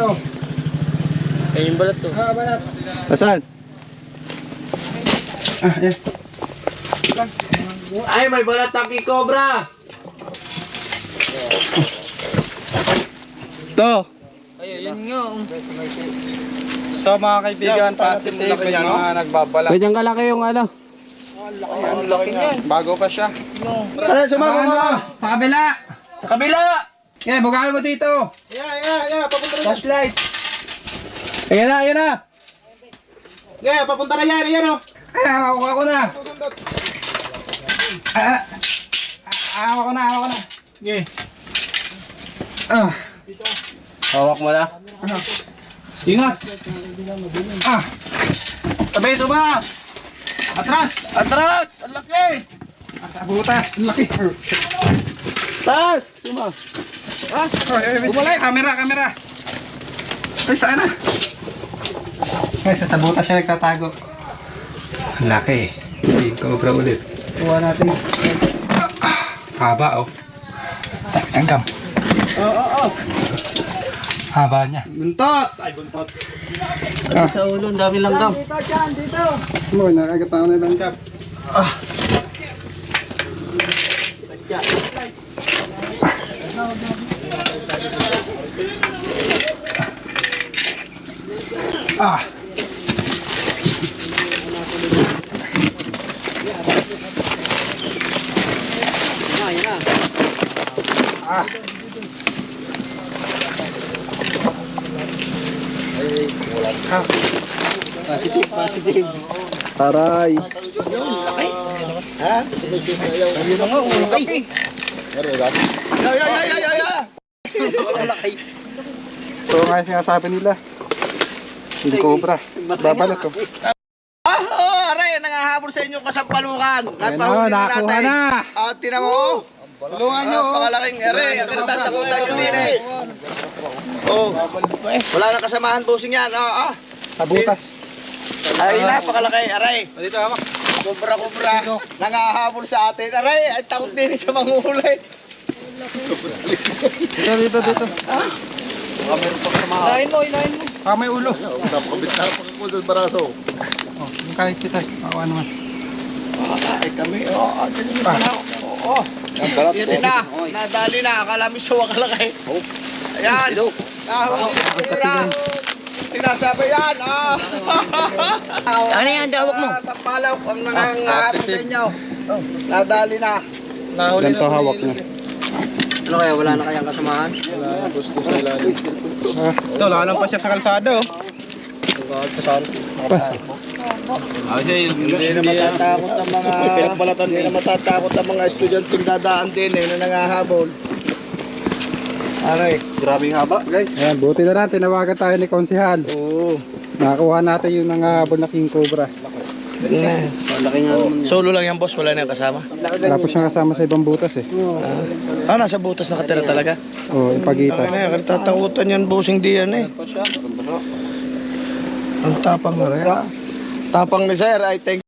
oh. Kaya yung balat to. Balat. Nasaan? Eh. Ay, may balat ang Cobra. To. Ay, yun nga. So mga kaibigan, positive yung mga nagbabala. Ganyan kalaki yung ano. Ang laki niyan. Bago pa siya. Ano, sumama mo. Sa kabila. Sa kabila. Yeah, bukain mo dito. Papunta na. Flashlight. Ayan na, ayan na. Papunta na yan. Ayan oh. Ay, makuha ko na. Hawak ko na. Okay. Hawak mo na. Ingat. Tabi, suma. Atras. Ang laki. Buta, laki. Taas. Suma. Umulay, kamera. Ay, saan na? Ay, sa buta siya nagtatago. Laki. Ay, cobra ulit. Kuha natin. Haba, oh. Tanggam. Oo. Haba niya. Buntot. Ay, buntot. Sa ulo, ang dami langgam. Mo, nakakatawa na lang kap. Positive. Taray. Ayun na nga, ang laki. Ito nga yung sinasabi nila. Hindi cobra. Babalat ko. Aray, nangahabol sa inyo kasampalukan. Ayun na, nakakuha na. Tinan mo. Tulungan nyo. Pakalaking aray, ang kinatatakutan nyo din eh. Wala nang kasamahan busing yan. Sa butas. Ay, napakalaki, aray. Dito, hamak. Kubra. Nangahabol sa atin. Aray, ay takot din sa manghulay. Dito. Ilahin mo. May ulo. Napakabit ko sa baraso. Yung kahit kita. Awa naman. Ay, kami. Yan na. Nadali na. Akala mo suwa kalaki. Ayan. Sinasabi yan. Ano yan, dawak mo? Sa palaw, ang nangangahabol sa inyo. Nadali na. Ganito hawak niya. Ano kaya, wala na kayang kasamahan? Ito, lalang pa siya sa kalsada, oh. Hindi na matatakot ang mga hindi na matatakot ang mga estudyanteng dadaan din na nangahabol. Aray. Grabing haba, guys. Ayan, buti na natin. Tinawagan tayo ni Konsehal. Oo. Nakakuha natin yung nangahabol na king cobra. Laki nga naman. Solo lang yan, boss. Wala na yung kasama. Wala po siyang kasama sa ibang butas, eh. Nasa butas nakatira talaga. Oo, ipagita. Tatakutan yan, bossing di yan eh. Ang tapang na rin. Tapang ni sir, I think.